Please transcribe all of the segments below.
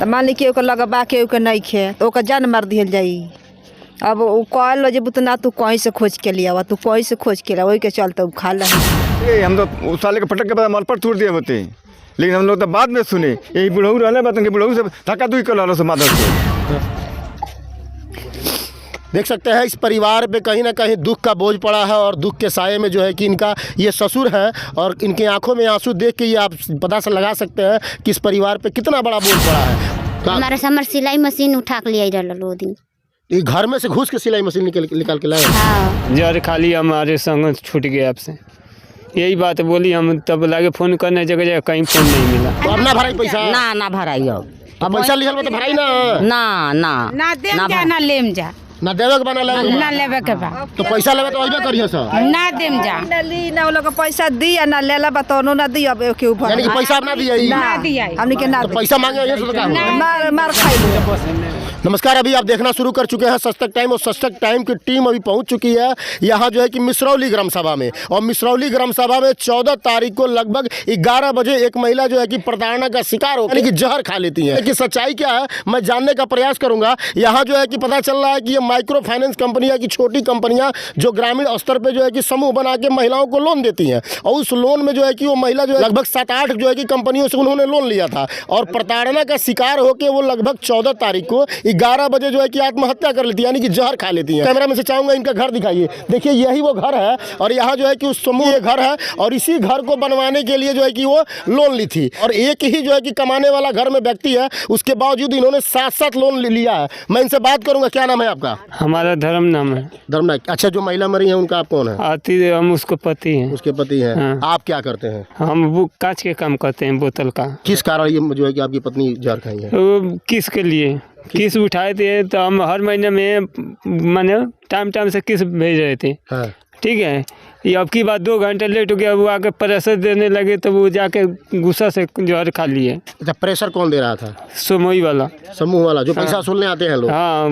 तो मान ली के लगबा के नहीं खे तो जान मार दिहल जाई। अब वो कहल जे बुतना तू कहीं से खोज के लिया तू कहीं से खोज के लिया वही के चलते खा ला। हम तो उस साले के पटक के बाद मल पर तोड़ दिए होते, लेकिन हम लोग तो बाद में सुने यही बुढ़ऊ रहने बात बुढ़ऊ से धक्का दुई कर से माधव से। देख सकते हैं इस परिवार पे कहीं ना कहीं दुख का बोझ पड़ा है और दुख के साये में जो है कि इनका ये ससुर है और इनकी आंखों में आंसू देख के ये आप पता से लगा सकते हैं कि इस परिवार पे कितना बड़ा बोझ पड़ा है। हमारे समर सिलाई मशीन उठा के लिए रहा दिन ये घर में से घुस के सिलाई मशीन निकाल के लाए। हाँ। जर खाली हमारे संग छूट गए आपसे, यही बात बोली। हम तब लागे फोन करने जगह जगह कहीं फोन नहीं मिला। तो अब ना भराई पैसा ना भराई अब पैसा लिखल तो भराई ना देम जा ना लेम जा ना देवे के बना ना लेवे के बा तो पैसा लेवे तो अइबे करिए सर ना देम जा ना वो लोग पैसा दिया ना लेला बताओ ना दिया के ऊपर यानी कि पैसा आप ना दिया ना दिया हमने के ना तो पैसा मांगे ये तो मार खाई। नमस्कार, अभी आप देखना शुरू कर चुके हैं सशक्त टाइम और सशक्त टाइम की टीम अभी पहुंच चुकी है यहाँ जो है कि मिसरौली ग्राम सभा में। और मिसरौली ग्राम सभा में 14 तारीख को लगभग 11 बजे एक महिला जो है कि प्रताड़ना का शिकार हो यानी कि जहर खा लेती है। कि सच्चाई क्या है मैं जानने का प्रयास करूंगा। यहाँ जो है कि पता चल रहा है कि ये माइक्रो फाइनेंस कंपनियाँ की छोटी कंपनियाँ जो ग्रामीण स्तर पर जो है कि समूह बना के महिलाओं को लोन देती हैं और उस लोन में जो है कि वो महिला जो है लगभग 7-8 जो है कि कंपनियों से उन्होंने लोन लिया था और प्रताड़ना का शिकार होकर वो लगभग 14 तारीख को 11 बजे जो है कि आत्महत्या कर लेती है यानी कि जहर खा लेती है। कैमरा में से चाहूंगा इनका घर दिखाइए। देखिए यही वो घर है और यहाँ जो है कि उस समूह घर है और इसी घर को बनवाने के लिए जो है कि वो लोन ली थी और एक ही जो है कि कमाने वाला घर में व्यक्ति है उसके बावजूद इन्होंने 7-7 लोन लिया है। मैं इनसे बात करूंगा। क्या नाम है आपका? हमारा धर्म नाम है धर्मनाथ। अच्छा, जो महिला मरी है उनका आप कौन है? आती हम उसको पति हैं। उसके पति हैं। हाँ। आप क्या करते हैं? हम वो कांच के काम करते हैं, बोतल का। किस कारण ये जो है कि आपकी पत्नी जहर खाई है? वो किस के लिए किस उठाए थे तो हम हर महीने में माने टाइम से किस भेज रहे थे। हाँ। ठीक है, ये अब की बात 2 घंटे लेट हो गया, वो आके प्रेशर देने लगे तो वो जाके गुस्सा से जहर खा लिए। अच्छा, प्रेशर कौन दे रहा था? समोई वाला, समूह वाला जो पैसा वसूलने आते हैं लोग। हाँ,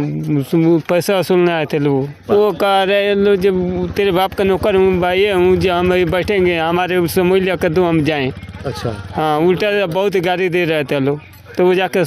पैसा वसूलने आए थे लोग। वो कह रहे लोग जब तेरे बाप का नौकर हूँ भाई हूँ जो हम बैठेंगे हमारे समोई लेकर दो हम जाएँ। अच्छा। हाँ, उल्टा बहुत गाड़ी दे रहे थे लोग तो वो जाकर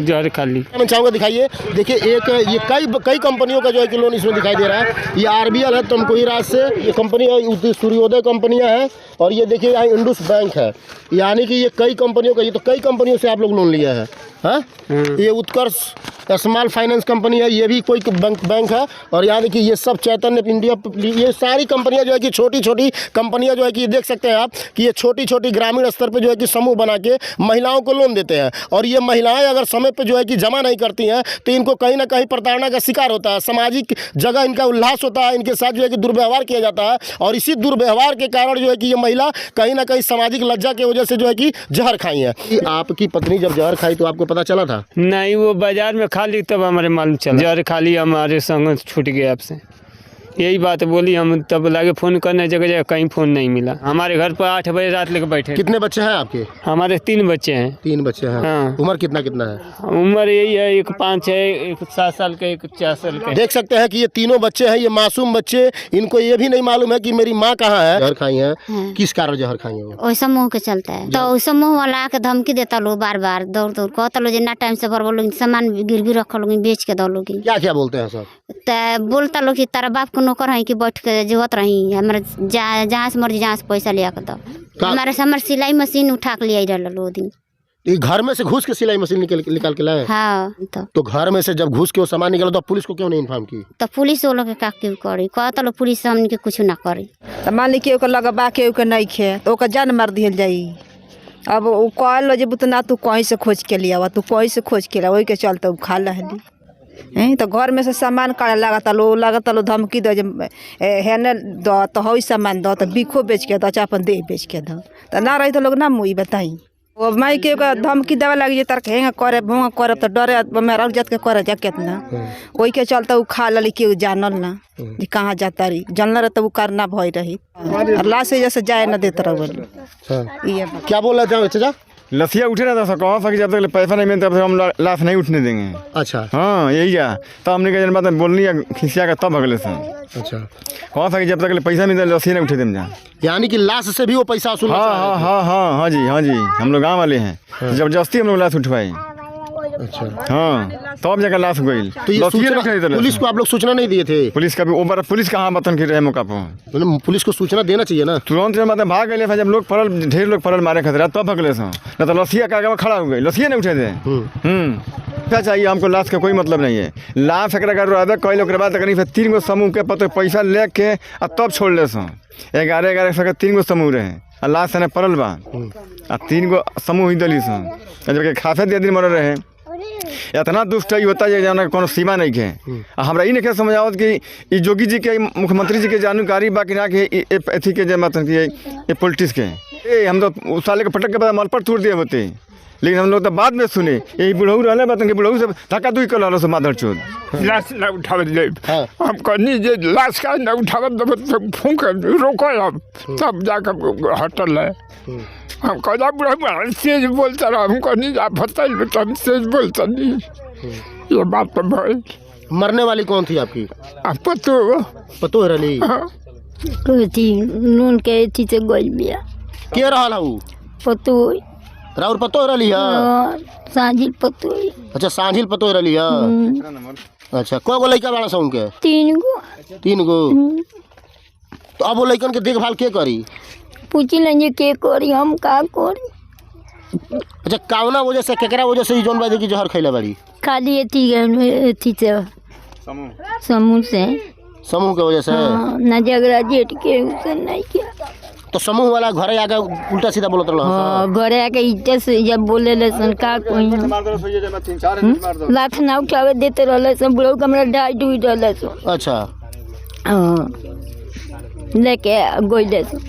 जहर खा ली। मैं चाहूँगा दिखाइए। देखिए एक ये कई कंपनियों का जो है कि लोन इसमें दिखाई दे रहा है। ये आरबीएल है तमकोई राज से, ये कंपनी है सूर्योदय कंपनियां हैं और ये देखिए यहाँ इंडस बैंक है। यानी कि ये कई कंपनियों का, ये तो कई कंपनियों से आप लोग लोन लिया है। हाँ, ये उत्कर्ष स्मॉल फाइनेंस कंपनी है, ये भी कोई बैंक है और यानी कि ये सब चैतन्य इंडिया, ये सारी कंपनियां जो है कि छोटी छोटी कंपनियां जो है कि देख सकते हैं आप कि ये छोटी छोटी ग्रामीण स्तर पे जो है कि समूह बना के महिलाओं को लोन देते हैं और ये महिलाएं अगर समय पे जो है कि जमा नहीं करती हैं तो इनको कहीं ना कहीं प्रताड़ना का शिकार होता है। सामाजिक जगह इनका उल्लास होता है, इनके साथ जो है कि दुर्व्यवहार किया जाता है और इसी दुर्व्यवहार के कारण जो है कि ये महिला कहीं ना कहीं सामाजिक लज्जा की वजह से जो है कि जहर खाई है। आपकी पत्नी जब जहर खाई तो आपको पता चला था? नहीं, वो बाजार में खा ली तब हमारे मालूम चला। जहर खा ली हमारे संग छूट गए आपसे, यही बात बोली। हम तब लागे फोन करने जगह जगह कहीं फोन नहीं मिला। हमारे घर पर 8 बजे रात लेकर बैठे। कितने बच्चे हैं आपके? हमारे 3 बच्चे हैं। 3 बच्चे हैं। हाँ। उम्र कितना है? उम्र यही है, एक 5 है, एक 7 साल का, एक 4 साल का। देख सकते हैं कि ये तीनों बच्चे हैं, ये मासूम बच्चे, इनको ये भी नहीं मालूम है कि मेरी माँ कहाँ है। जहर खाई है। किस कारण जहर खाई है? वो समूह के चलता है तो समूह वाला आके धमकी देता लो, बार बार दौड़ कहता लो ना टाइम से भर लोग सामान गिरवी रख लोग बेच के दो लोग। क्या बोलते हैं सब? बोलता लोग कि तारा बाप को नौकर है कि बैठ के जोहत रही हमारे जहाँ से मर्जी जहाँ से पैसा लिया कर दो। हमारे समर सिलाई मशीन उठा के लिए रहा दिन। ये घर में से घुस के सिलाई मशीन निकाल के लाए? हाँ। तो घर में से जब घुस के वो सामान निकाला तो पुलिस को क्यों नहीं इन्फॉर्म की? तो पुलिस वो लोग का क्यों करी? कहता लोग पुलिस हमने के कुछ ना करी। तो मान ली के लगबा के नहीं खे तो जान मार दिहल जाई। अब वो कहल जे बुतना तू कहीं से खोज के लिया तू कहीं से खोज के लिया वही के चलते खा ला। तो घर में से सामान काढ़े लगता लो धमकी दो है न दो तो हो सामान दो तो बिखो बेच के दो चाहे अपन देह बेच के दो तो ना रही तो लोग ना मुई बताई। वो माई के धमकी देवे लगी तार हेंगा करे भोंगा करे तो डरे मेरा जात के करे जा कितना वही के चलते वो खा लली के जानल ना जी कहाँ जाता रही जानल रहे तो वो करना भय रही और लाश जैसे जाए ना देते रहे। क्या बोल रहे थे चाचा? लसिया उठे रहता था, कहाँ कि जब तक पैसा नहीं मिलता तब हम लाश नहीं उठने देंगे। अच्छा। हाँ, यही है। तब हमने कहा बात बोलनी है खिसिया का तब अगले से। अच्छा। कहाँ कि जब तक पैसा मिलता लसिया नहीं उठे दें जा। यानी कि लाश से भी वो पैसा वसूल? हाँ जी, हम लोग गाँव वाले हैं। जबरदस्ती हम लोग लाश उठवाए। अच्छा, हाँ तब जाकर लाश गई। तो ये सूचना पुलिस को आप लोग सूचना नहीं दिए थे? पुलिस का भी ओवर पुलिस कहाँ मतन की रहे मौका पर, मतलब पुलिस को सूचना देना चाहिए ना। तुरंत मतलब भाग गए। जब लोग पड़ल, ढेर लोग पड़ल मारे खतरा, तब भगले सो, न तो लसिया का आगे खड़ा हो गई, लसिया नहीं उठे थे। क्या चाहिए हमको, लाश का कोई मतलब नहीं है। लाश एक रहे कई लोग बाद करीब 3 गो समूह के पता पैसा लेके आ तब छोड़ ले सो। 11 सौ के 3 गो समूह रहे आ लाश सने पड़ल बा आ 3 गो समूह ही दली सो, जबकि खाफे दे दिन मर रहे। इतना दुष्ट होता है जाना कोनो सीमा नहीं है। हमरा ई नहीं समझ आवत कि ई जोगी जी के, मुख्यमंत्री जी के जानकारी बाकी ना कि एथी के जे मतलब कि पॉलिटिक्स के हम तो उस साले के पटक के बाद मल पर तोड़ दिए होते, लेकिन हम लोग तो बाद में सुने यही बुढ़ऊ रहने बात बुढ़ऊ से धक्का दुई कर लो माधर चोद लाश न उठावे दे। हम कहनी जे लाश का न उठावे तो फूंक रोको हम, तब जाकर हटल है। हम कहना बुढ़ा सेज बोलता रहा, हम कहनी आप बताइए तो हम सेज बोलता नहीं। ये बात तो भाई। मरने वाली कौन थी आपकी? आप पतो रही नून के अथी से गोल बिया के रहा हूँ पतो राउर पतो रही है? सांझिल पतो। अच्छा, सांझिल पतो रही है। अच्छा, को गो लड़का बड़ा सा उनके? 3 गो। तो अब वो लड़कन के देखभाल के करी? पूछी लेंगे के करी, हम का करी। अच्छा, कावना वजह से केकरा वजह से जोन बाजी की जहर खैला बड़ी? खाली अथी से समूह से, समूह के वजह से। ना झगड़ा जेठ के उसे नहीं किया। तो समूह वाला घरे आके उल्टा सीधा बोलत रहा? घरे आके इज्जत से जब बोले ले सन का कोई लाख ना उठावे देते रहले सन, बुढ़ऊ कमरा ढाई डूई रहले सन। अच्छा, लेके गोइले सन।